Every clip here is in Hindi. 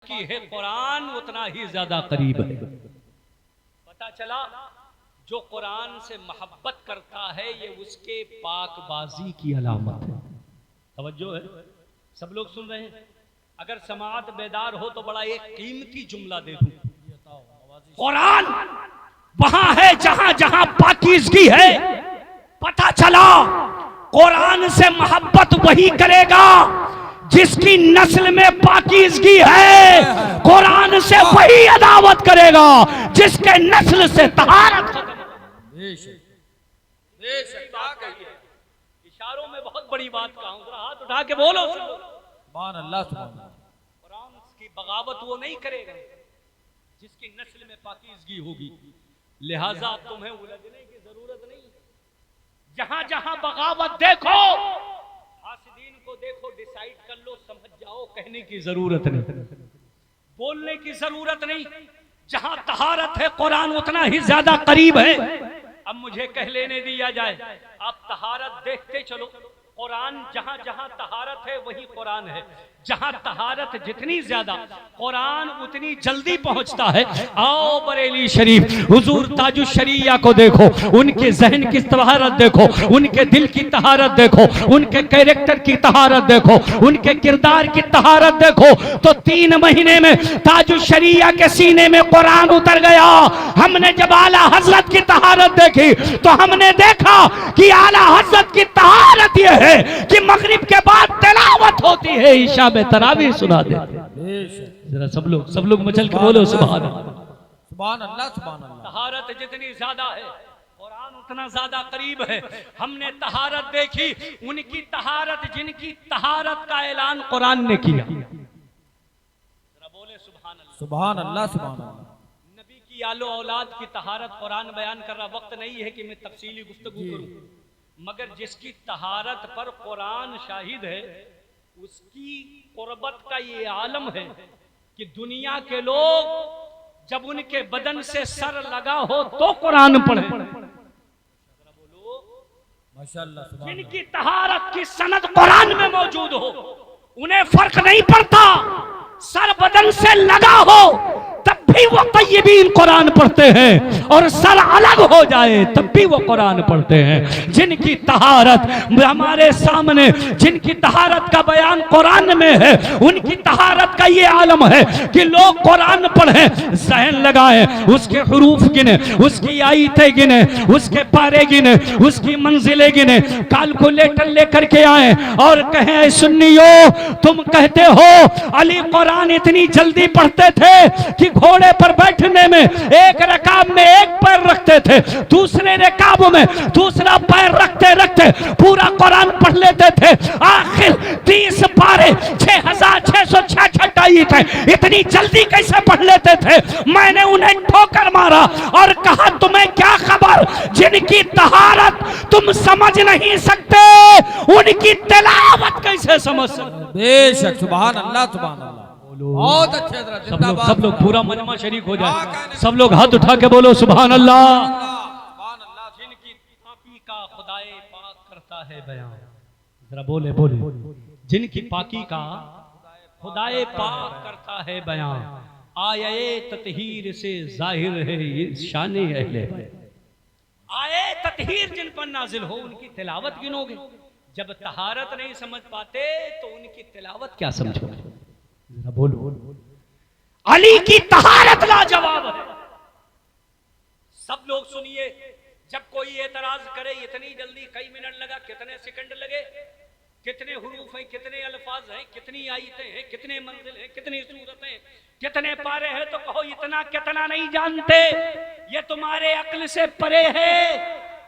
की है कुरान उतना ही ज्यादा करीब है। पता चला जो कुरान से मोहब्बत करता है ये उसके पाकबाजी की अलामत है। तवज्जो है, सब लोग सुन रहे हैं। अगर समाअत बेदार हो तो बड़ा एक कीमती जुमला दे दूं। कुरान वहां है जहां जहां पाकीज़गी है। पता चला कुरान से मोहब्बत वही करेगा जिसकी नस्ल में पाकीज़गी है। कुरान से वही अदावत करेगा जिसके नस्ल से तहारत खत्म। इशारों में बहुत बड़ी बात कहूंगा, हाथ उठा के बोलो सुभान अल्लाह। कुरान की बगावत वो नहीं करेगा जिसकी नस्ल में पाकीज़गी होगी। लिहाजा तुम्हें उलझने की जरूरत नहीं। जहां जहां बगावत देखो, हासिदीन को देखो, डिसाइड कर लो, समझ जाओ, कहने की जरूरत नहीं, बोलने की जरूरत नहीं। जहां तहारत है कुरान उतना ही ज्यादा करीब है। अब मुझे कह लेने दिया जाए, आप तहारत देखते चलो। कुरान जहां जहां तहारत है वही कुरान है। जहां तहारत जितनी ज्यादा कुरान उतनी जल्दी पहुंचता है। आओ बरेली शरीफ हुजूर ताजुश शरिया को देखो, उनके जहन की तहारत देखो, उनके दिल की तहारत देखो, उनके कैरेक्टर की तहारत देखो, उनके किरदार की तहारत देखो। तो 3 महीने में ताजुश शरिया के सीने में कुरान उतर गया। हमने जब आला हजरत की तहारत देखी तो हमने देखा कि आला हजरत की तहारत यह है कि मगरिब के बाद तिलावत होती है, ईशा में तरावी सुना दे। जरा सब लोग मचल के बोलो सुभान अल्लाह, सुभान अल्लाह, सुभान अल्लाह। तहारत जितनी ज्यादा है कुरान उतना ज्यादा करीब है। हमने तहारत देखी, उनकी तहारत, जिनकी तहारत का ऐलान कुरान ने किया। जरा बोले सुभान अल्लाह, सुभान अल्लाह, सुभान अल्लाह। नबी की आलो औलाद की तहारत कुरान बयान कर रहा, वक्त नहीं है कि मैं तफसीली गुफ्तगू करूं, मगर जिसकी तहारत पर कुरान शाहिद है उसकी कुर्बत का ये आलम है कि दुनिया के लोग जब उनके बदन से सर लगा हो तो कुरान पढ़े। बोलो माशाअल्लाह। जिनकी तहारत की सनद कुरान में मौजूद हो उन्हें फर्क नहीं पड़ता, सर बदन से लगा हो तब भी वो तय्यबीन कुरान पढ़ते हैं, और सर अलग हो जाए तब भी वो कुरान पढ़ते हैं। जिनकी तहारत हमारे सामने, जिनकी तहारत का बयान कुरान में है, उनकी तहारत का ये आलम है कि लोग कुरान पढ़ें, जहन लगाएं, उसके हुरूफ गिने, उसकी आयतें गिने, उसके पारे गिने, उसकी मंजिलें गिने, कैलकुलेटर लेकर के आए और कहें सुन्नियों तुम कहते हो अली कुरान इतनी जल्दी पढ़ते थे कि घोड़े पर बैठने में एक रकाब में एक पैर रखते थे, दूसरे रकाब में दूसरा पैर रखते रखते पूरा कुरान पढ़ लेते थे। आखिर 30 पारे 6666 आयत है, इतनी जल्दी कैसे पढ़ लेते थे? मैंने उन्हें ठोकर मारा और कहा तुम्हें क्या खबर, जिनकी तहारत तुम समझ नहीं सकते उनकी तिलावत कैसे समझ सकते? बेशक, सुभान अल्लाह, सुभान अल्लाह। बहुत अच्छे, सब लोग पूरा मजमा शरीक हो जाए, सब लोग हाथ उठा के बोलो सुभान अल्लाह, सुभान अल्लाह। जिनकी पाकी का खुदाए पाक करता है बयान, जरा बोले जिनकी पाकी का खुदाए पाक करता है बयान, आये ततहीर से जाहिर है ये शान अहले। आये ततहीर जिन पर नाजिल हो उनकी तिलावत गिनोगे। जब तहारत नहीं समझ पाते तो उनकी तिलावत क्या समझोगे? बोलो। अली की तहारत लाजवाब है। सब लोग सुनिए, जब कोई एतराज करे इतनी जल्दी, कई मिनट लगा, कितने सेकंड लगे, कितने हुरूफ हैं, कितने अल्फाज हैं, कितनी आयतें हैं, कितने मंजिल हैं, कितनी सूरतें, कितने पारे हैं, तो कहो इतना कितना नहीं जानते, ये तुम्हारे अक्ल से परे है।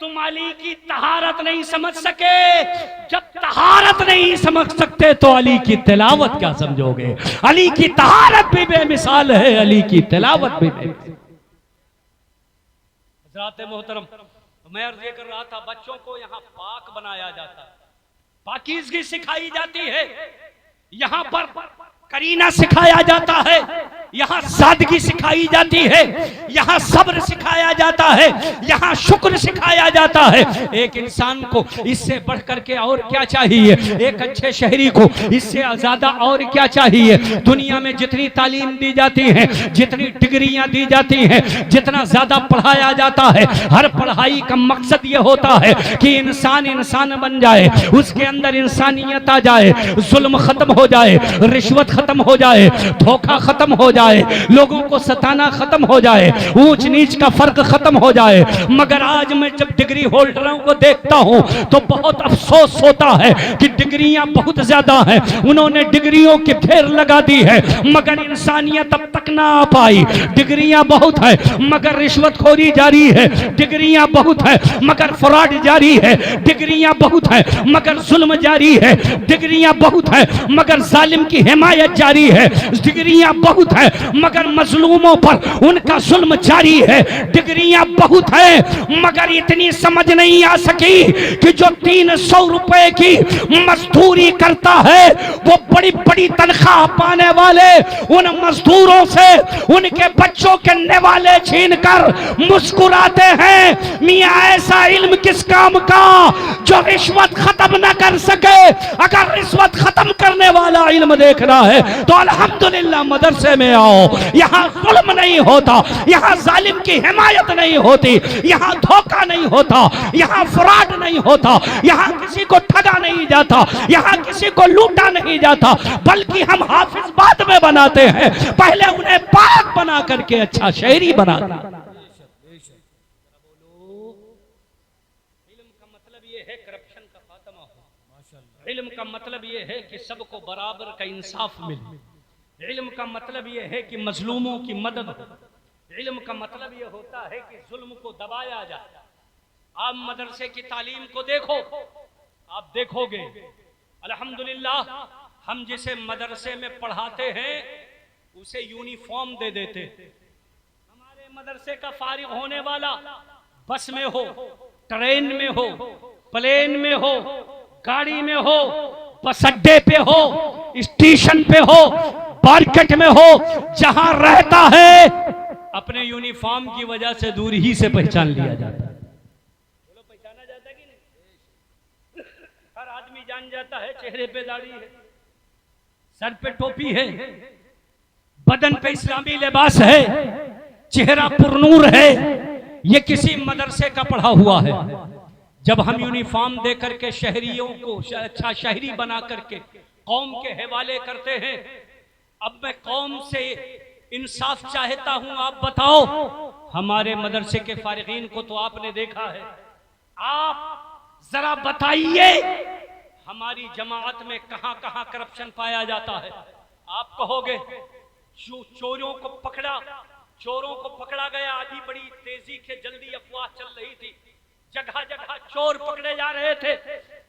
तुम अली की तहारत नहीं समझ सके। जब तहारत नहीं समझ सकते तो अली की तिलावत क्या समझोगे? अली की तहारत भी बेमिसाल है, अली की तिलावत भी बेमिसाल। हज़रात मोहतरम, मैं अर्ज़ कर रहा था, बच्चों को यहाँ पाक बनाया जाता है, पाकीज़गी सिखाई जाती है, यहाँ पर करीना सिखाया जाता है, यहाँ सादगी सिखाई जाती है, यहाँ सब्र सिखाया जाता है, यहाँ शुक्र सिखाया जाता है। एक इंसान को इससे बढ़ करके और क्या चाहिए? एक अच्छे शहरी को इससे ज्यादा और क्या चाहिए? दुनिया में जितनी तालीम दी जाती है, जितनी डिग्रियां दी जाती हैं, जितना ज्यादा पढ़ाया जाता है, हर पढ़ाई का मकसद ये होता है कि इंसान इंसान बन जाए, उसके अंदर इंसानियत आ जाए, जुल्म खत्म हो जाए, रिश्वत खत्म हो जाए, धोखा खत्म हो जाए, लोगों को सताना खत्म हो जाए, ऊंच नीच का फर्क खत्म हो जाए। मगर आज मैं जब डिग्री होल्डरों को देखता हूं तो बहुत अफसोस होता है कि डिग्रियां बहुत ज्यादा हैं, उन्होंने डिग्रियों की ढेर लगा दी है, मगर इंसानियत अब तक ना आ पाई। डिग्रियां बहुत है मगर रिश्वतखोरी जारी है, डिग्रियां बहुत है मगर फ्रॉड जारी है, डिग्रियां बहुत है मगर जुल्म जारी है, डिग्रियां बहुत है मगर जालिम की हिमायत जारी है, डिग्रियां बहुत है मगर मजलूमों पर उनका जुल्म जारी है, डिग्रियां बहुत है मगर इतनी समझ नहीं आ सकी कि जो 300 रुपए की मजदूरी करता है वो बड़ी बड़ी तनख्वाह पाने वाले उन मजदूरों से उनके बच्चों के निवाले छीन कर मुस्कुराते हैं। मियां ऐसा इल्म किस काम का जो रिश्वत खत्म ना कर सके? अगर रिश्वत खत्म करने वाला इल्म देखना है तो अल्हम्दुलिल्लाह मदरसे में आओ। यहाँ जुल्म नहीं होता, यहाँ जालिम की हिमायत नहीं होती, यहाँ धोखा नहीं होता, यहाँ फ्रॉड नहीं होता, यहाँ किसी को ठगा नहीं जाता, यहाँ किसी को लूटा नहीं जाता, बल्कि हम हाफिज बाद में बनाते हैं, पहले उन्हें पाक बना करके अच्छा शहरी बनाते हैं। इल्म का मतलब ये है कि सबको बराबर का इंसाफ मिले। इल्म का मतलब ये है कि मजलूमों की मदद हो। इल्म का मतलब ये होता है कि जुल्म को दबाया जाए। आप मदरसे की तालीम को देखो, आप देखोगे अल्हम्दुलिल्लाह हम जिसे मदरसे में पढ़ाते हैं उसे यूनिफॉर्म दे देते। हमारे मदरसे का फारिग होने वाला बस में हो, ट्रेन में हो, प्लेन में हो, गाड़ी में हो, बस अड्डे पे हो, स्टेशन पे हो, मार्केट में हो, जहां रहता है अपने यूनिफॉर्म की वजह से दूर ही से पहचान लिया जाता है। बोलो पहचाना जाता है कि नहीं? हर आदमी जान जाता है चेहरे पे दाढ़ी है, सर पे टोपी है, बदन पे इस्लामी लिबास है, चेहरा पुरनूर है, ये किसी मदरसे का पढ़ा हुआ है। जब हम यूनिफॉर्म दे करके शहरियों को अच्छा शहरी बना करके कौम के हवाले करते हैं, अब मैं कौम से इंसाफ चाहता हूं। आप बताओ, हमारे मदरसे के फारिगीन को तो आपने देखा है, आप जरा बताइए हमारी जमात में कहां कहां करप्शन पाया जाता है? आप कहोगे चोरों को पकड़ा, चोरों को पकड़ा गया, आधी बड़ी तेजी के जल्दी अफवाह चल रही थी, जगह जगह चोर पकड़े जा रहे थे,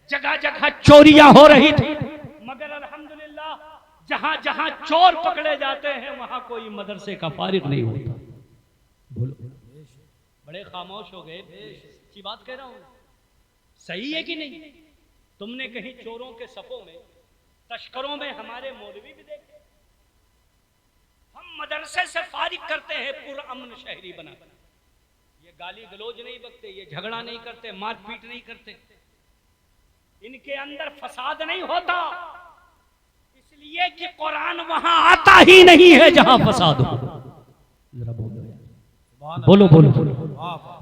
जगह जगह चोरियां हो रही थी, मगर अल्हम्दुलिल्लाह जहां जहां चोर पकड़े जाते हैं वहां कोई मदरसे का फारिग नहीं होता। बोलो, बड़े खामोश हो गए। सच्ची बात कह रहा हूं, सही है कि नहीं? तुमने कहीं चोरों के सफों में, तस्करों में हमारे मौलवी भी देखे? हम मदरसे से फारिग करते हैं पुरअमन शहरी बनाकर। ये गाली गलोज नहीं बकते, ये झगड़ा नहीं करते, मारपीट नहीं करते, इनके अंदर फसाद नहीं होता, इसलिए कि कुरान वहां आता ही नहीं है जहां फसाद हो। जरा बोलो बोलो बोलो,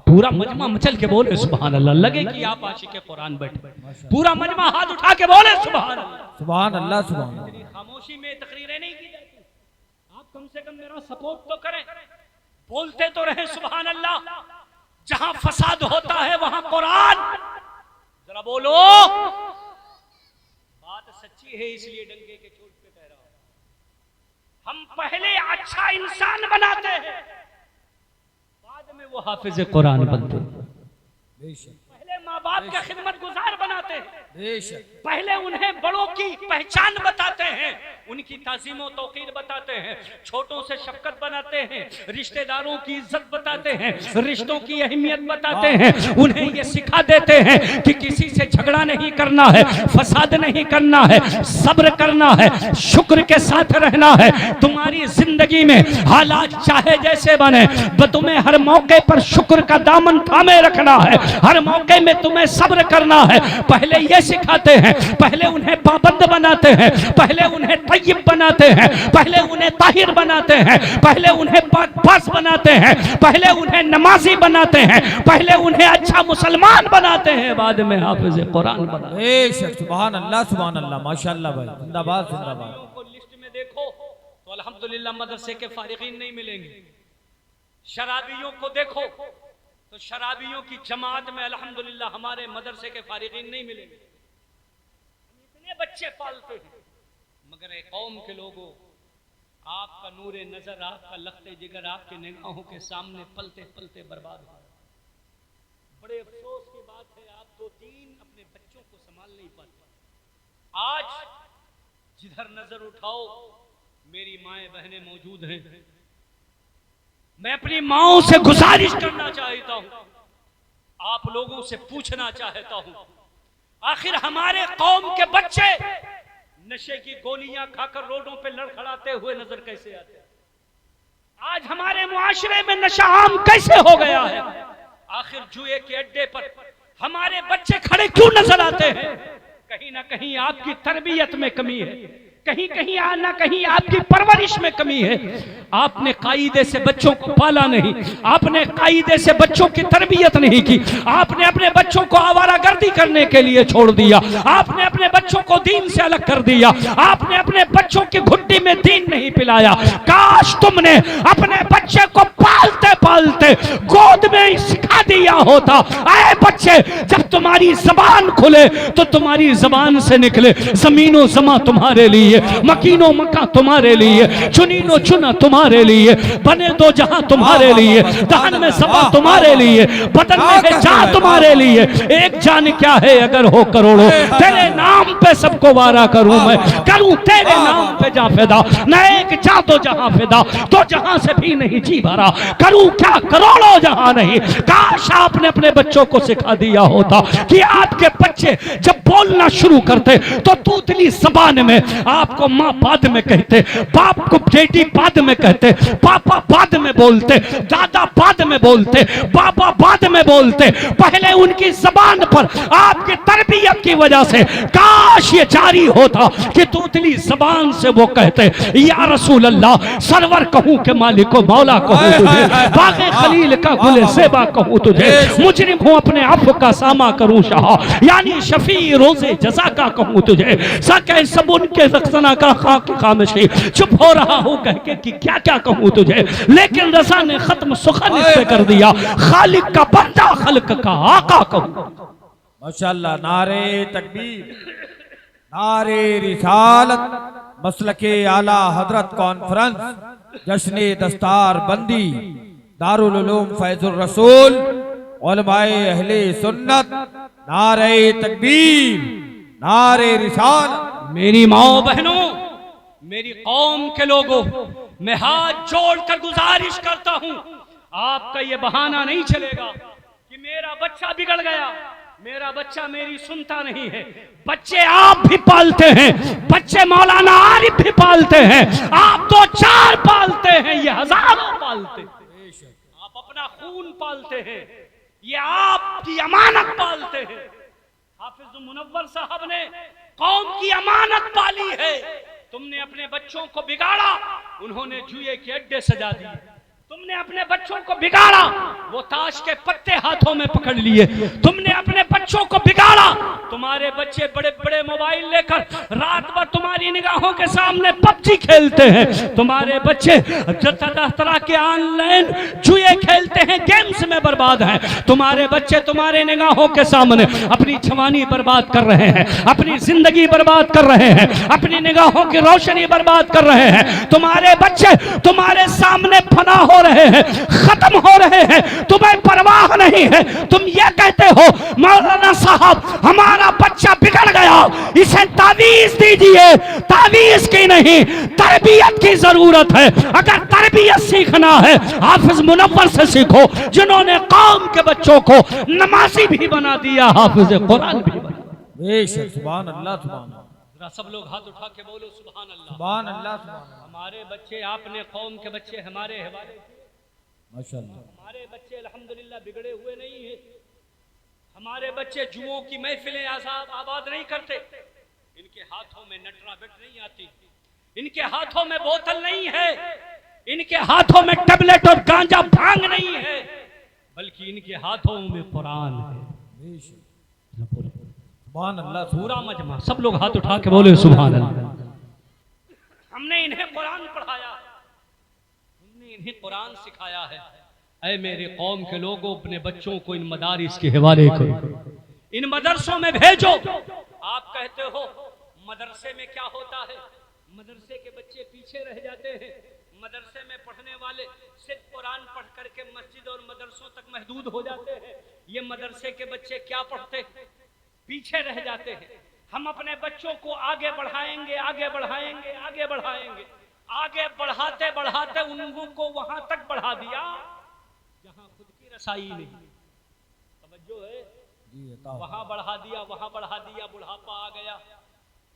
पूरा मजमा मचल के बोले सुभान अल्लाह, लगे कि आप आशिक कुरान बैठे, पूरा मजमा हाथ उठा के बोले सुभान अल्लाह, सुभान अल्लाह, सुभान अल्लाह। खामोशी में तकरीरें नहीं की जाती, आप कम से कम मेरा सपोर्ट तो करें, बोलते तो रहे सुभान अल्लाह। जहां फसाद होता है वहां कुरान, जरा बोलो, बात सच्ची है इसलिए डंके के चोट पे कह रहा हूं। हम पहले अच्छा इंसान बनाते हैं, बाद में वो हाफिज कुरान बनते हैं। पहले माँ बाप का खिदमत गुजार बनाते हैं, पहले उन्हें बड़ों की पहचान बताते हैं, उनकी ताज़ीम व तौक़ीर बताते हैं, छोटों से शफ़क़त बनाते हैं, रिश्तेदारों की इज्जत बताते हैं, रिश्तों की अहमियत बताते हैं, उन्हें ये सिखा देते हैं कि किसी से झगड़ा नहीं करना है, फसाद नहीं करना है, सब्र करना है, शुक्र के साथ रहना है। तुम्हारी जिंदगी में हालात चाहे जैसे बने, तुम्हें हर मौके पर शुक्र का दामन थामे रखना है, हर मौके में तुम्हें सब्र करना है। पहले ये सिखाते हैं, पहले उन्हें पाबंद बनाते हैं, पहले उन्हें तय्यब बनाते हैं, पहले उन्हें ताहिर बनाते हैं, पहले उन्हें पास बनाते हैं, पहले उन्हें नमाजी बनाते हैं, पहले उन्हें अच्छा मुसलमान बनाते हैं, बाद में हाफिज कुरान बनाते हैं। सुभान अल्लाह माशाअल्लाह भाई, जिंदाबाद जिंदाबाद। को लिस्ट में देखो तो अल्हम्दुलिल्लाह मदरसे के फारिगीन नहीं मिलेंगे। शराबियों को देखो तो शराबियों की जमात में अल्हम्दुलिल्लाह हमारे मदरसे के फारिगीन नहीं मिलेंगे। इतने बच्चे पालते हैं, मगर एक कौम के लोगों, आपका नूरे नजर, आपका लखते जिगर आपके निगाहों के सामने पलते पलते बर्बाद हो। बड़े अफसोस की बात है, आप 2-3 अपने बच्चों को संभाल नहीं पाते। आज जिधर नजर उठाओ मेरी माएं बहनें मौजूद हैं। मैं अपनी माओं से गुजारिश करना चाहता हूं, आप लोगों से पूछना चाहता हूं, आखिर हमारे कौम के बच्चे नशे की गोलियां खाकर रोडों पे लड़खड़ाते हुए नजर कैसे आते हैं? आज हमारे मुआशरे में नशा आम कैसे हो गया है? आखिर जुए के अड्डे पर हमारे बच्चे खड़े क्यों नजर आते हैं? कहीं ना कहीं आपकी तरबियत में कमी है, कहीं कहीं ना कहीं आपकी परवरिश में कमी है। आपने कायदे से बच्चों को पाला नहीं, आपने कायदे से बच्चों की तरबियत नहीं की, आपने अपने बच्चों को आवारागर्दी करने के लिए छोड़ दिया, आपने अपने बच्चों को दीन से अलग कर दिया, आपने अपने बच्चों की घुट्टी में दीन नहीं पिलाया। काश तुमने अपने बच्चे को पालते पालते गोद में ही सिखा दिया होता, आए बच्चे जब तुम्हारी जबान खुले तो तुम्हारी जबान से निकले जमीनो जमा तुम्हारे लिए, मकीनो मका तुम्हारे लिए, चुनीनो चुना तुम्हारे लिए, बने दो जहां तुम्हारे लिए, दहन में सबा तुम्हारे लिए, बदन में है जान तुम्हारे लिए। एक जान क्या है अगर हो करोड़ों, तेरे नाम पे सबको वारा करूं मैं, करूं तेरे नाम पे जा फिदा, न एक जा तो जहां फिदा, तो जहां से भी नहीं जी भरा, करूं क्या करोड़ों जहां नहीं। काश आपने अपने बच्चों को सिखा दिया होता कि आपके बच्चे जब बोलना शुरू करते तो तूतली जबान में आपको माँ बाद में कहते, बाप को बेटी बाद में कहते, पापा बाद में बोलते, दादा बाद में बोलते, बाबा बाद में बोलते। पहले उनकी जबान पर आपकी तरबियत की वजह से काश ये जारी होता कि तूतली जबान से वो कहते, या रसूल अल्लाह, सरवर कहूं के मालिक को मौला कहूं तुझे, बागे खलील का गुले सेबा कहूं तुझे, मुजरिम हूं अपने अफ़्व का सामा करूं शाह, यानी शफी रोजे जज़ा का कहूं तुझे। सके सब उनके रखसना का खाक खामोशी, चुप हो रहा हूं कह के कि क्या क्या कहूं तुझे, लेकिन रज़ा ने खत्म सुखन इस पे कर दिया, खालिक का बंदा खल्क का आका कहूं। माशाअल्लाह, नारे तकबीर, नारे रिसालत, मसलके आला हजरत कॉन्फ्रेंस, जश्ने दस्तार बंदी, दारुल उलूम फैजुर रसूल, उलमाए अहले सुन्नत, नारे तकबीर, नारे रिसालत। मेरी माओ बहनों, मेरी कौम के लोगों, मैं हाथ जोड़कर गुजारिश करता हूं, आपका ये बहाना नहीं चलेगा कि मेरा बच्चा बिगड़ गया, मेरा बच्चा मेरी सुनता नहीं है। बच्चे आप भी पालते हैं, बच्चे मौलाना आरिफ भी पालते हैं, आप 2-4 पालते हैं, ये हजारों पालते हैं। आप अपना खून पालते हैं, ये आपकी अमानत पालते हैं। हाफिज मुनव्वर साहब ने कौम की अमानत पाली है। तुमने अपने बच्चों को बिगाड़ा, उन्होंने जुए के अड्डे सजा दिए। तुमने अपने बच्चों को बिगाड़ा, वो ताश के पत्ते हाथों में पकड़ लिए। तुमने अपने बच्चों को बिगाड़ा, तुम्हारे बच्चे बड़े बड़े मोबाइल लेकर रात भर तुम्हारी निगाहों के सामने पबजी खेलते हैं। तुम्हारे बच्चे तरह तरह के ऑनलाइन जुए खेलते हैं, गेम्स में बर्बाद हैं। तुम्हारे बच्चे तुम्हारे निगाहों के सामने अपनी जवानी बर्बाद कर रहे हैं, अपनी जिंदगी बर्बाद कर रहे हैं, अपनी निगाहों की रोशनी बर्बाद कर रहे हैं। तुम्हारे बच्चे तुम्हारे सामने फना हो रहे हैं, खत्म हो रहे हैं, तुम्हें परवाह नहीं है। तुम ये कहते हो मौला मौलाना साहब हमारा बच्चा बिगड़ गया, इसे तावीज दीजिए। तावीज की नहीं, तरबियत की जरूरत है। अगर तरबियत सीखना है हाफिज मुनव्वर से सीखो, जिन्होंने कौम के बच्चों को नमाजी भी बना दिया, हाफिज कुरान भी बना। बेशक, सुभान अल्लाह, सुभान अल्लाह। सब लोग हाथ उठा के बोलो सुभान अल्लाह, सुभान अल्लाह, सुभान अल्लाह। हमारे बच्चे, आपने कौम के बच्चे हमारे हवाले किए, माशाअल्लाह। हमारे बच्चे अल्हम्दुलिल्लाह बिगड़े हुए नहीं है। हमारे बच्चे जुओं की महफिलें आबाद नहीं करते, इनके हाथों में नटरा बेट नहीं आती, इनके हाथों में बोतल नहीं है, इनके हाथों में टेबलेट और गांजा भांग नहीं है, बल्कि इनके हाथों में कुरान है। सुभान अल्लाह, पूरा मजमा, सब लोग हाथ उठा के बोले सुभान अल्लाह। हमने इन्हें कुरान पढ़ाया, हमने इन्हें कुरान सिखाया है। ऐ मेरे कौम के लोगों, अपने बच्चों को इन मदारिस के हवाले करो, इन मदरसों में भेजो। आप कहते हो मदरसे में क्या होता है, मदरसे के बच्चे पीछे रह जाते हैं। मदरसे में पढ़ने वाले सिर्फ कुरान पढ़ करके मस्जिद और मदरसों तक महदूद हो जाते हैं। ये मदरसे के बच्चे क्या पढ़ते हैं, पीछे रह जाते हैं। हम अपने बच्चों को आगे बढ़ाएंगे, आगे बढ़ाएंगे, आगे बढ़ाएंगे। आगे बढ़ाते बढ़ाते उन को वहां तक बढ़ा दिया जहां खुद की रसाई नहीं, समझो है, वहां बढ़ा दिया, वहां बढ़ा दिया, बुढ़ापा आ गया।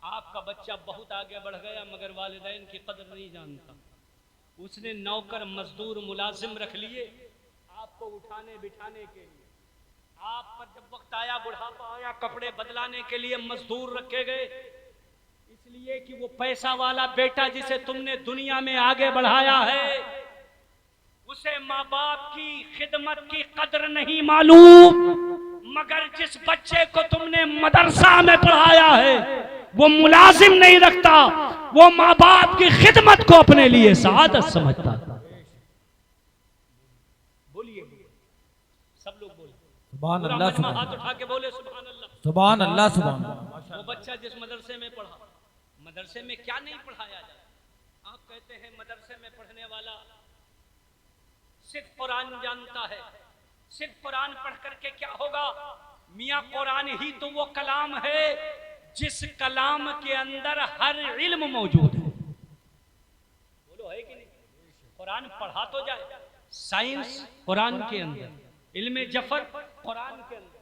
आपका बच्चा बहुत आगे बढ़ गया मगर वालिदैन की कदर नहीं जानता। उसने नौकर मजदूर मुलाजिम रख लिए आपको उठाने बिठाने के लिए। आप पर जब वक्त आया, बुढ़ापा आया, कपड़े बदलाने के लिए मजदूर रखे गए, इसलिए कि वो पैसा वाला बेटा जिसे तुमने दुनिया में आगे बढ़ाया है, उसे माँ बाप की खिदमत की कदर नहीं मालूम। मगर जिस बच्चे को तुमने मदरसा में पढ़ाया है वो मुलाजिम नहीं रखता, वो माँ बाप की खिदमत को अपने लिए सआदत समझता। बोलिए, सब लोग बोले सुभान अल्लाह, सुभान हाथ उठा के बोले सुभान अल्लाह, सुभान अल्लाह, सुभान अल्लाह। वो बच्चा जिस मदरसे में पढ़ा, मदरसे में क्या नहीं पढ़ाया जाता। आप कहते हैं मदरसे में पढ़ने वाला सिर्फ कुरान जानता है, सिर्फ कुरान पढ़ करके क्या होगा। मियाँ कुरान ही तो वो कलाम है जिस कलाम के अंदर हर इल्म मौजूद है। बोलो है कि नहीं? कुरान पढ़ा तो जाए। साइंस कुरान के अंदर, इल्म जफर कुरान के अंदर,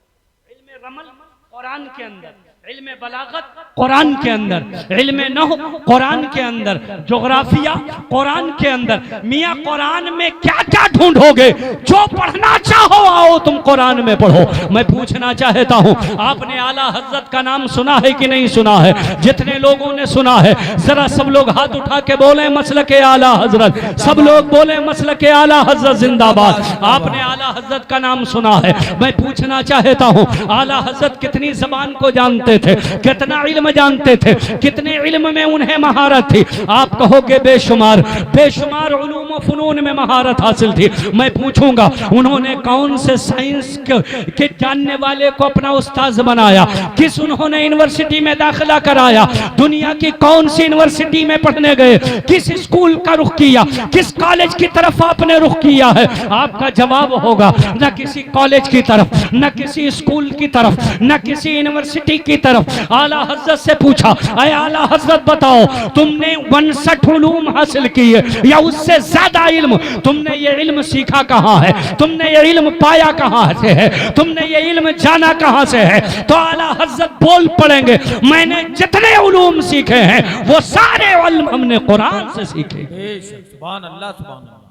इल्म रमल कुरान के अंदर, इल्म बलागत कुरान के अंदर, इल्म नहव कुरान के अंदर, जोग्राफिया कुरान के अंदर। मियाँ कुरान में क्या क्या ढूंढोगे? जो पढ़ना चाहो आओ तुम कुरान में पढ़ो। मैं पूछना चाहता हूँ, आपने आला हजरत का नाम सुना है कि नहीं सुना है? जितने लोगों ने सुना है जरा सब लोग हाथ उठा के बोले मसलके आला हजरत। सब लोग बोले मसलके आला हजरत जिंदाबाद। आपने आला हजरत का नाम सुना है। मैं पूछना चाहता हूँ, आला हजरत कितनी जबान को जानते थे, कितना इल्म जानते थे, कितने इल्म में उन्हें महारत थी? आप कहोगे बेशुमार, बेशुमार उलूम व फनून में महारत हासिल थी। मैं पूछूंगा उन्होंने कौन से साइंस के जानने वाले को अपना उस्ताद बनाया? किस उन्होंने यूनिवर्सिटी में दाखिला कराया? दुनिया की कौन सी यूनिवर्सिटी में पढ़ने गए? किस स्कूल का रुख किया? किस कॉलेज की तरफ आपने रुख किया है? आपका जवाब होगा न किसी कॉलेज की तरफ, न किसी स्कूल की तरफ, न किसी यूनिवर्सिटी की तरफ। आला हजरत से पूछा, अरे आला हजरत बताओ तुमने 59 उलूम हासिल किए या उससे ज्यादा इल्म, तुमने ये इल्म सीखा कहाँ है? तुमने ये इल्म पाया कहाँ से है? तुमने ये इल्म जाना कहाँ से है? तो आला हजरत बोल पड़ेंगे, मैंने जितने उलूम सीखे हैं वो सारे इल्म हमने कुरान से सीखे। सुभान अल्लाह, सुभान अल्लाह।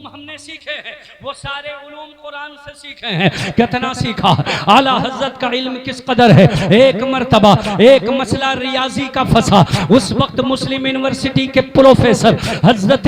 हमने सीखे हैं वो सारे उलूम कुरान से सीखे हैं। कितना सीखा? आला हजरत का इल्म किस कदर है। एक मर्तबा एक मसला रियाजी का फंसा। उस वक्त मुस्लिम यूनिवर्सिटी के प्रोफेसर हजरत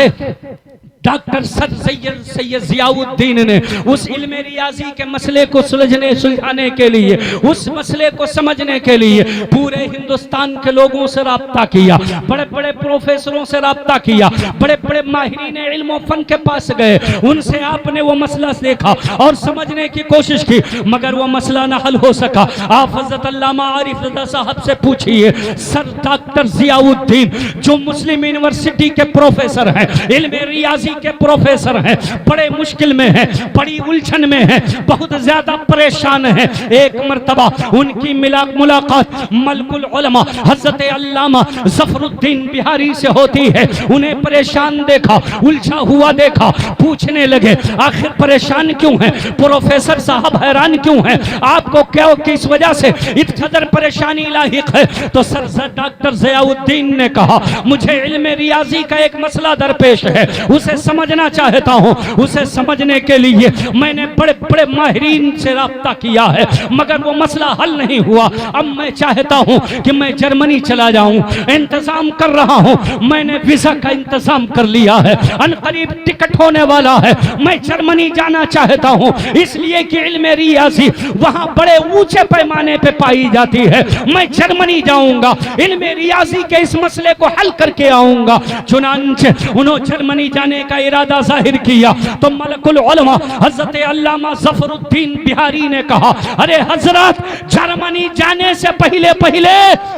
डॉक्टर सर सैयद जियाउद्दीन ने उस इल्म रियाजी के मसले को सुलझाने के लिए, उस मसले को समझने के लिए पूरे हिंदुस्तान के लोगों से राब्ता किया, बड़े बड़े प्रोफेसरों से राब्ता किया, बड़े बड़े माहिरीन इल्म फन के पास गए। उनसे आपने वो मसला देखा और समझने की कोशिश की, मगर वो मसला न हल हो सका। आप हजरत अल्लामा आरिफ रज़ा साहब से पूछिए, सर डॉक्टर जियाउद्दीन जो मुस्लिम यूनिवर्सिटी के प्रोफेसर हैं, इल्म रियाजी के प्रोफेसर हैं, बड़े मुश्किल में हैं, बड़ी उलझन में हैं, बहुत ज्यादा परेशान हैं। एक मर्तबा उनकी मुलाकात मलकुल उलमा हजरत अल्लामा ज़फरुद्दीन बिहारी से होती है। उन्हें परेशान देखा, उलझा हुआ देखा, पूछने लगे आखिर परेशान क्यों हैं प्रोफेसर साहब, हैरान क्यों हैं, आपको क्या किस वजह से इस कदर परेशानी लाहिक है? तो सर डॉक्टर ज़ियाउद्दीन ने कहा मुझे इल्म रियाजी का एक मसला दरपेश है, उसे समझना चाहता हूं। उसे समझने के लिए मैंने बड़े बड़े माहिरीन से राब्ता किया है, मगर वो मसला हल नहीं हुआ। अब मैं चाहता हूं कि मैं जर्मनी चला जाऊं, इंतजाम कर रहा हूं, मैंने वीजा का इंतजाम कर लिया है, अनकरीब टिकट होने वाला है, मैं जर्मनी जाना चाहता हूं, इसलिए कि इल्म रियाजी वहां बड़े ऊंचे पैमाने पे पाई जाती है। मैं जर्मनी जाऊंगा, इल्म रियाजी के इस मसले को हल करके आऊंगा। चुनांचे उन्होंने जर्मनी जाने का इरादा जाहिर किया तो मलकुल उलमा हजरत अल्लामा ज़फरुद्दीन बिहारी ने कहा अरे हजरत, जर्मनी जाने से पहले पहले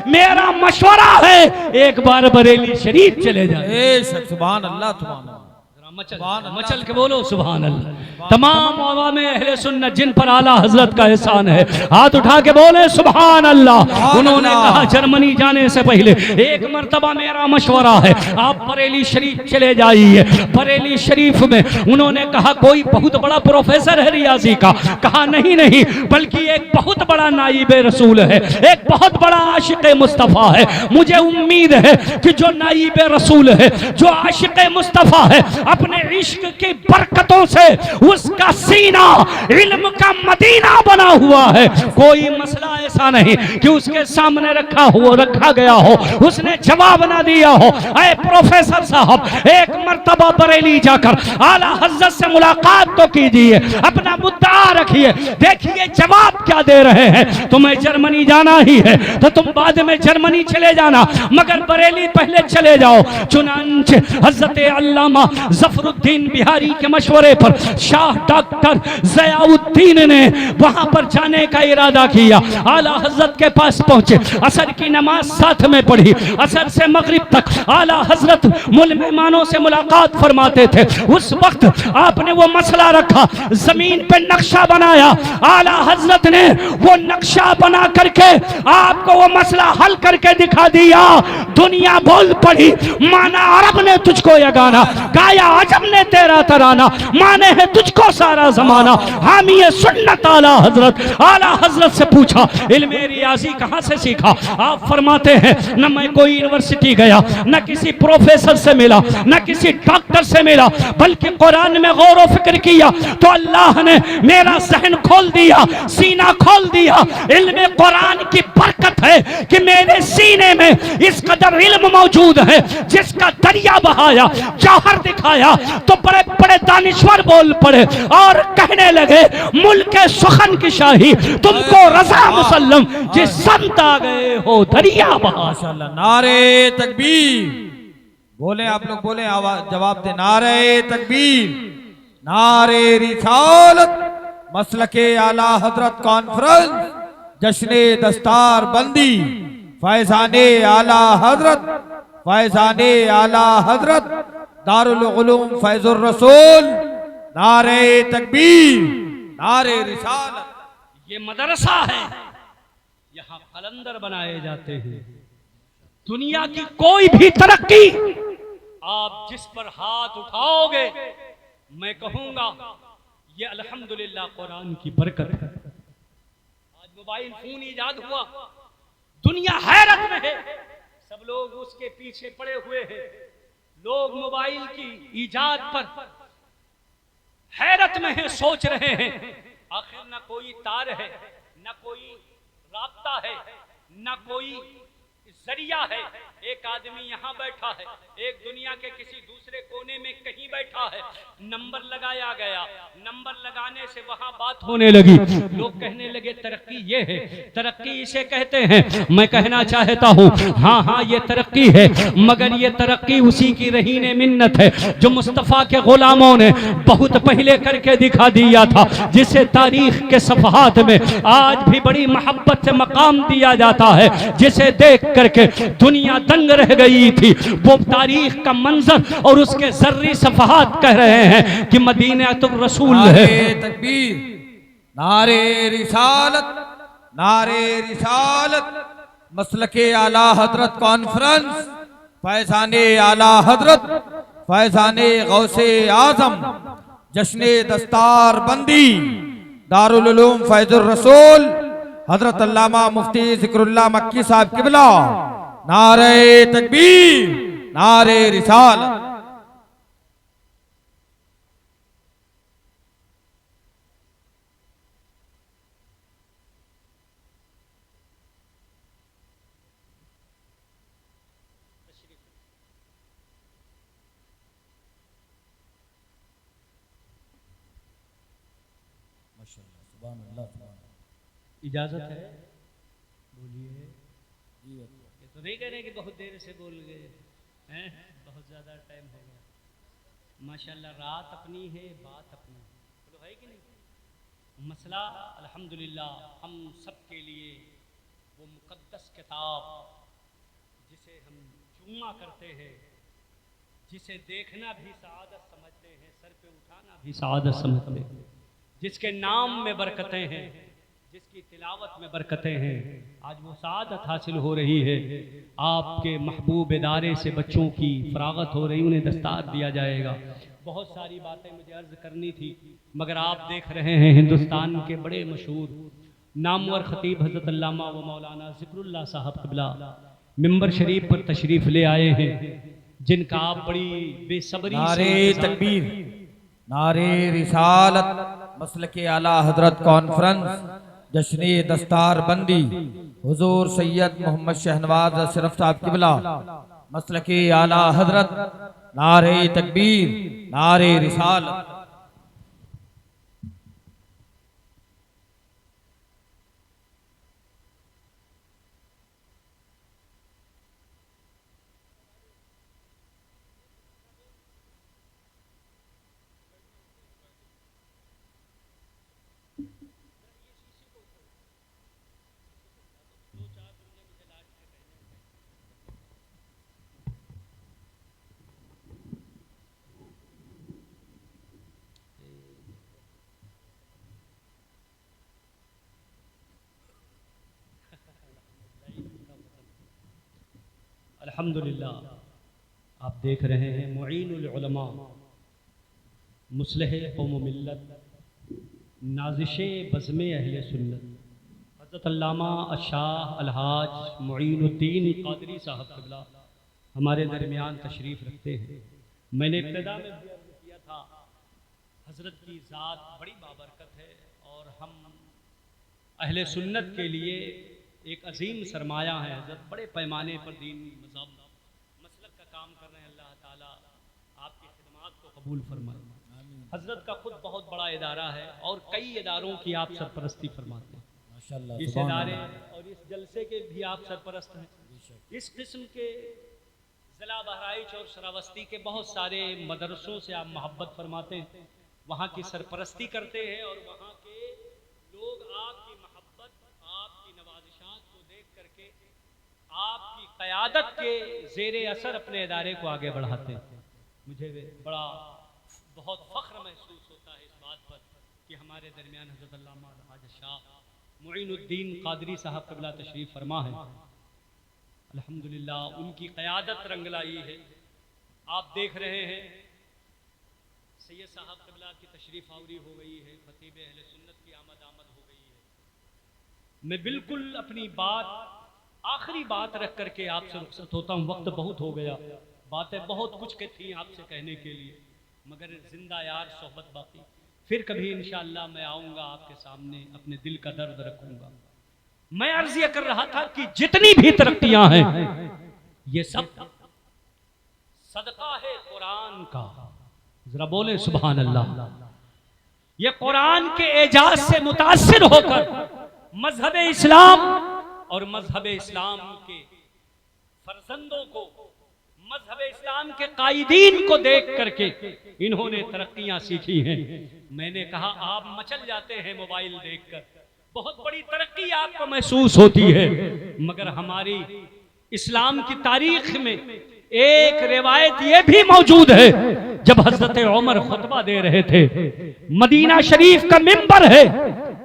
मेरा मशवरा है एक बार बरेली शरीफ चले जाए। सुभान अल्लाह, सुभान अल्लाह, मचल के बोलो सुभान अल्लाह। तमाम अवामे अहले सुन्नत जिन पर आला हजरत का एहसान है, हाथ उठा के बोले सुभान अल्लाह। उन्होंने कहा जर्मनी जाने से पहले एक मर्तबा मेरा मशवरा है, आप बरेली शरीफ चले जाइए। बरेली शरीफ में उन्होंने कहा कोई बहुत बड़ा प्रोफेसर है रियाजी का? कहा नहीं नहीं, बल्कि एक बहुत बड़ा नाइब रसूल है, एक बहुत बड़ा आशिक मुस्तफ़ा है। मुझे उम्मीद है कि जो नाइब रसूल है, जो आशिक मुस्तफ़ा है, अपने इश्क की बरकतों से उसका सीना इल्म का मदीना बना हुआ है। कोई मसला ऐसा नहीं कि उसके सामने रखा गया हो, उसने जवाब ना दिया हो। ऐ प्रोफेसर साहब, एक मर्तबा बरेली जाकर आला हज़रत से मुलाकात तो कीजिए, अपना मुद्दा रखिए, देखिए जवाब क्या दे रहे हैं। तुम्हें जर्मनी जाना ही है तो तुम बाद में जर्मनी चले जाना, मगर बरेली पहले चले जाओ। चुनांचे हज़रत अल्लामा ज़फरुद्दीन बिहारी के मशवरे पर शाह डॉक्टर ज़ियाउद्दीन ने वहां पर जाने का इरादा किया। आला हजरत के पास पहुंचे, असर की नमाज साथ में पढ़ी, असर से मगरिब तक आला हजरत मेहमानों से मुलाकात फरमाते थे। उस वक्त आपने वो मसला रखा, जमीन पे नक्शा बनाया, आला हजरत ने वो नक्शा बना करके आपको वो मसला हल करके दिखा दिया। दुनिया बोल पड़ी, माना अरब ने तुझको यगाना, गाया अजम ने तेरा तराना, माने है तुझको सारा जमाना। हामी सुन्नत आला हजरत से पूछा इल्म रियाजी कहां से सीखा? आप फरमाते हैं न मैं कोई यूनिवर्सिटी गया, न किसी प्रोफेसर से मिला, न किसी डॉक्टर से मिला, बल्कि कुरान में गौर व फिक्र किया तो अल्लाह ने मेरा ज़हन खोल दिया, सीना खोल दिया। इल्म कुरान की बरकत है कि मेरे सीने में इस कदर इल्म मौजूद है, जिसका दरिया बहाया, जौहर दिखाया तो बड़े बड़े दानिश्वर बोल पड़े और कहने लगे मुल्क सुखन की शाही तुमको रजा मुसल्लम, जिस संत आ गए हो दरिया बहा। माशाअल्लाह, नारे तकबीर बोले, आप लोग बोले, आवाज जवाब दे, नारे तकबीर, नारे रिसालत, मसलके आला हजरत कॉन्फ्रेंस, जश्ने दस्तार बंदी, फैजाने आला हजरत, फैजाने आला हजरत, दारुल उलूम फैजुर रसूल, नारे तकबीर, नारे रिसालत। ये मदरसा है, यहाँ कलंदर बनाए जाते हैं। दुनिया की कोई भी तरक्की आप जिस पर हाथ उठाओगे, मैं कहूंगा ये अल्हम्दुलिल्लाह कुरान की बरकत है। आज मोबाइल फोन ईजाद हुआ, दुनिया हैरत में है, सब लोग उसके पीछे पड़े हुए हैं। लोग मोबाइल की ईजाद पर हैरत में है, सोच रहे हैं आखिर न कोई तार है, न कोई राब्ता है, न कोई जरिया है। एक आदमी यहाँ बैठा है, एक दुनिया के किसी दूसरे कोने में कहीं बैठा है, नंबर लगाया गया, नंबर लगाने से वहां बात होने लगी। लोग कहने लगे तरक्की ये है, तरक्की इसे कहते हैं। मैं कहना चाहता हूँ हाँ हाँ ये तरक्की है, मगर ये तरक्की उसी की रहीने मिन्नत है जो मुस्तफ़ा के गुलामों ने बहुत पहले करके दिखा दिया था, जिसे तारीख के सफ़हात में आज भी बड़ी मोहब्बत से मकाम दिया जाता है, जिसे देख करके दुनिया दंग रह गई थी। वो तारीख का मंजर और उसके जर्री सफ़हात शफाअत कह रहे हैं कि मदीना तो रसूल है। नारे तकबीर, नारे रिसालत, नारे रिसालत। मसलके आला हजरत कॉन्फ्रेंस, फैजाने आला हजरत, फैजाने गौसे आजम, जश्ने दस्तार बंदी, दारुल उलूम फैजुर रसूल हजरत अल्लामा मुफ्ती जिक्रुल्लाह मक्की साहब किबला। नारे तकबीर, नारे रिसालत। इजाजत है? बोलिए। ये तो नहीं कह रहे कि बहुत देर से बोल गए हैं, बहुत ज़्यादा टाइम हो गया। माशाल्लाह, रात अपनी है, बात अपनी तो है कि नहीं। मसला अल्हम्दुलिल्लाह हम सब के लिए वो मुक़द्दस किताब जिसे हम जुम्मा करते हैं, जिसे देखना भी सआदत समझते हैं, सर पे उठाना भी सआदत समझते हैं, जिसके नाम में बरकतें हैं, जिसकी तिलावत में बरकतें हैं, आज वो सआदत हासिल हो रही है। आपके महबूब इदारे से बच्चों की फरागत हो रही, उन्हें दस्तार दिया जाएगा। बहुत सारी बातें मुझे अर्ज करनी थी, मगर आप देख रहे हैं हिंदुस्तान के बड़े मशहूर नामवर खतीब हज़रत अल्लामा व मौलाना ज़िक्रुल्लाह साहब क़िबला मिंबर शरीफ पर तशरीफ़ ले आए हैं, जिनका आप बड़ी बेसब्री से नारे तकबीर, नारे रिसालत। मसलके आला हजरत कॉन्फ्रेंस, जश्ने दस्तार बंदी, हुजूर सैयद मोहम्मद शहनवाज अशरफ साहब किबला, मसलके आला हजरत। नारे तकबीर, नारे रिसालत। अल्हम्दुलिल्लाह आप देख रहे हैं मुईनुल उलमा, मुस्लिह कौम मिल्लत, नाज़िशे बज़्मे अहले सुन्नत हज़रत अल्लामा अशाह अलहाज मुईनुद्दीन क़ादरी साहब क़िबला हमारे दरमियान तशरीफ़ रखते हैं। मैंने इब्तिदा में भी अर्ज़ किया था, हज़रत की ज़ात बड़ी बाबरकत है और हम अहले सुन्नत के लिए एक अजीम सरमाया है। हज़रत बड़े पैमाने पर दीन मज़हब मसलक का काम कर रहे हैं। अल्लाह ताला आपकी खिदमत को कबूल फरमाए। हज़रत का खुद बहुत बड़ा इदारा है और कई इदारों की आप सरपरस्ती फरमाते हैं। माशाअल्लाह, इस इदारे और इस जलसे के भी आप सरपरस्त हैं। इस किस्म के ज़िला बहराइच और श्रावस्ती के बहुत सारे मदरसों से आप मोहब्बत फरमाते हैं, वहाँ की सरपरस्ती करते हैं और वहाँ के लोग आपकी मोहब्बत, आपकी नवाजिशात को देख करके आपकी क़यादत के ज़ेरे असर अपने इदारे को आगे बढ़ाते हैं। मुझे बड़ा बहुत फ़ख्र महसूस होता है इस बात पर कि हमारे दरमियान हज़रत अल्लामा अलहाज शाह मुईनुद्दीन क़ादरी साहब क़िबला तशरीफ़ फरमा है। अल्हम्दुलिल्लाह उनकी क़यादत रंग लाई है। आप देख रहे हैं सैयद साहब क़िबला की तशरीफ़ आवरी हो गई है, ख़तीब अहले सुन्नत की आमद हो गई है। मैं बिल्कुल अपनी बात आखिरी बात रख करके आपसे रुखसत होता हूँ। वक्त बहुत हो गया, बातें बहुत कुछ के थी आपसे कहने के लिए, मगर जिंदा यार सोहबत बाकी। फिर कभी इंशाअल्लाह मैं आऊँगा आपके सामने, अपने दिल का दर्द रखूँगा। मैं अर्ज़ ये कर रहा था कि जितनी भी तरक्कियाँ हैं ये सब सदका है कुरान का। जरा बोले सुभान अल्लाह। ये कुरान के एजाज से मुतासिर होकर मजहब इस्लाम और मजहब इस्लाम के फर्जंदों को, मजहब इस्लाम के कायदीन को देख करके इन्होंने तरक्कियां सीखी हैं। मैंने कहा आप मचल जाते हैं मोबाइल देखकर, बहुत बड़ी तरक्की आपको महसूस होती है, मगर हमारी इस्लाम की तारीख में एक रिवायत ये भी मौजूद है जब हजरत उमर खुतबा दे रहे थे, मदीना शरीफ का मिंबर है,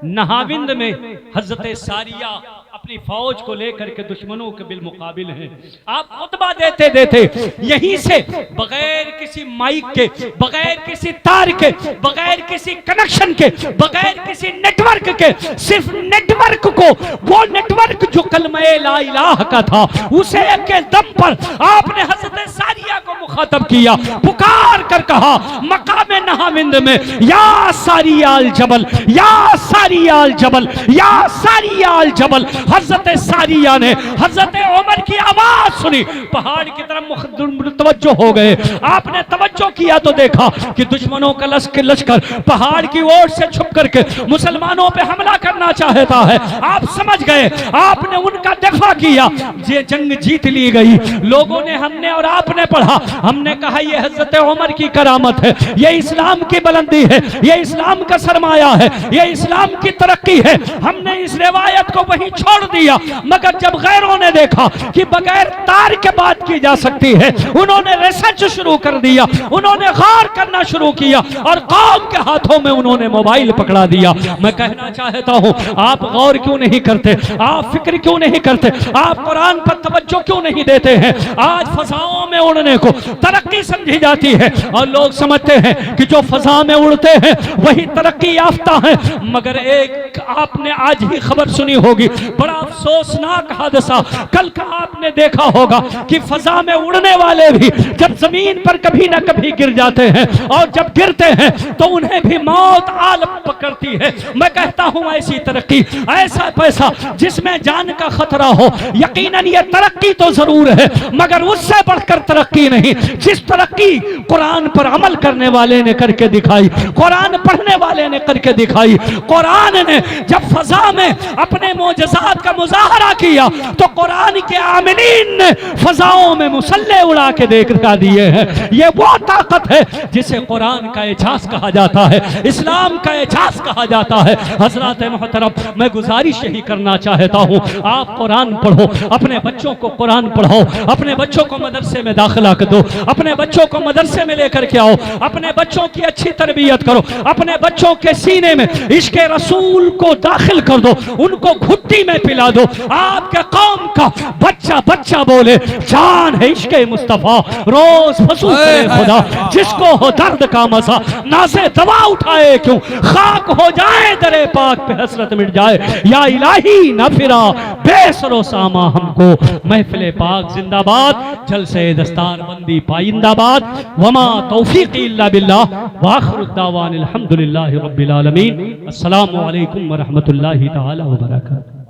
नहाविंद में हजरत सारिया अपनी फौज को लेकर के दुश्मनों के बिल मुकाबिल हैं। आप खुतबा देते देते यहीं से बगैर किसी माइक के, बगैर किसी तार के, बगैर किसी कनेक्शन के, बगैर किसी नेटवर्क के, सिर्फ नेटवर्क को, वो नेटवर्क जो कलमे ला इलाह का था, उसे के दम पर आपने हजरत सारिया को मुखातब किया, पुकार कर कहा मकाम नहाविंद में, या सारिया अल जबल, या सारिया अल जबल, या सारिया अल जबल। हजरत सारिया ने हजरत उमर की आवाज सुनी, पहाड़ की तरफ तवज्जो हो गए। आपने तवज्जो किया तो देखा कि दुश्मनों का लश्कर पहाड़ की ओर से छुप करके मुसलमानों पे हमला करना चाहता है। आप समझ गए, आपने उनका दफा किया, ये जंग जीत ली गई। लोगों ने, हमने और आपने पढ़ा, हमने कहा ये हजरत उमर की करामत है, ये इस्लाम की बुलंदी है, ये इस्लाम का सरमाया है, ये इस्लाम की तरक्की है। हमने इस रिवायत को वहीं छोड़ दिया, मगर जब गैरों ने देखा कि बगैर तार के बात की जा सकती है, उन्होंने रिसर्च शुरू कर दिया, उन्होंने गौर करना शुरू किया और कौम के हाथों में उन्होंने मोबाइल पकड़ा दिया। मैं कहना चाहता हूं, आप गौर क्यों नहीं करते, आप फिक्र क्यों नहीं करते, आप कुरान पर तवज्जो क्यों नहीं देते हैं। आज फजाओं में उड़ने को तरक्की समझी जाती है और लोग समझते हैं कि जो फजा में उड़ते हैं वही तरक्की याफ्ता है। मगर एक आपने आज ही खबर सुनी होगी, बड़ा अफसोसनाक हादसा कल का आपने देखा होगा कि फजा में उड़ने वाले भी जब जमीन पर कभी ना कभी गिर जाते हैं और जब गिरते हैं तो उन्हें भी मौत आलम पकड़ती है। मैं कहता हूं ऐसी तरक्की, ऐसा पैसा जिसमें जान का खतरा हो, यकीनन ये तरक्की तो जरूर है मगर उससे बढ़कर तरक्की नहीं। जिस तरक्की कुरान पर अमल करने वाले ने करके दिखाई, कुरान पढ़ने वाले ने करके दिखाई। कुरान ने जब फजा में अपने मोजज़ात का मुजाहरा किया तो कुरान के आमिलीन ने फजाओं में मुसल्ले उड़ा के दिखा दिए हैं। ये वो ताकत है जिसे कुरान का एजाज कहा जाता है, इस्लाम का एजाज कहा जाता है। हजरत मोहतरम, मैं गुजारिश यही करना चाहता हूँ, आप कुरान पढ़ो, अपने बच्चों को कुरान पढ़ाओ, अपने बच्चों को मदरसे में दाखिला कर दो, अपने बच्चों को मदरसे में लेकर के आओ, अपने बच्चों की अच्छी तरबियत करो, अपने बच्चों के सीने में इश्क रसूल को दाखिल कर दो, उनको घुट्टी में पिला दो। आपके कौम का बच्चा बच्चा बोले जान है इश्क मुस्तफा, रोज फसू करे खुदा, जिसको हो दर्द का मसा नाज़े दवा उठाए क्यों, खाक हो जाए दरे पाक पे हसरत मिट जाए। या इलाही ना फिरा बेसरो सामा हमको, महफिल पाक जिंदाबाद, जलसे दस्तार बंदी पाइंदाबाद। वमा तौफीकी इल्ला बिल्लाह व आखिरु दावाना अल्हम्दुलिल्लाहि रब्बिल आलमीन। अस्सलामु अलैकुम व रहमतुल्लाहि तआला व बरकातहू।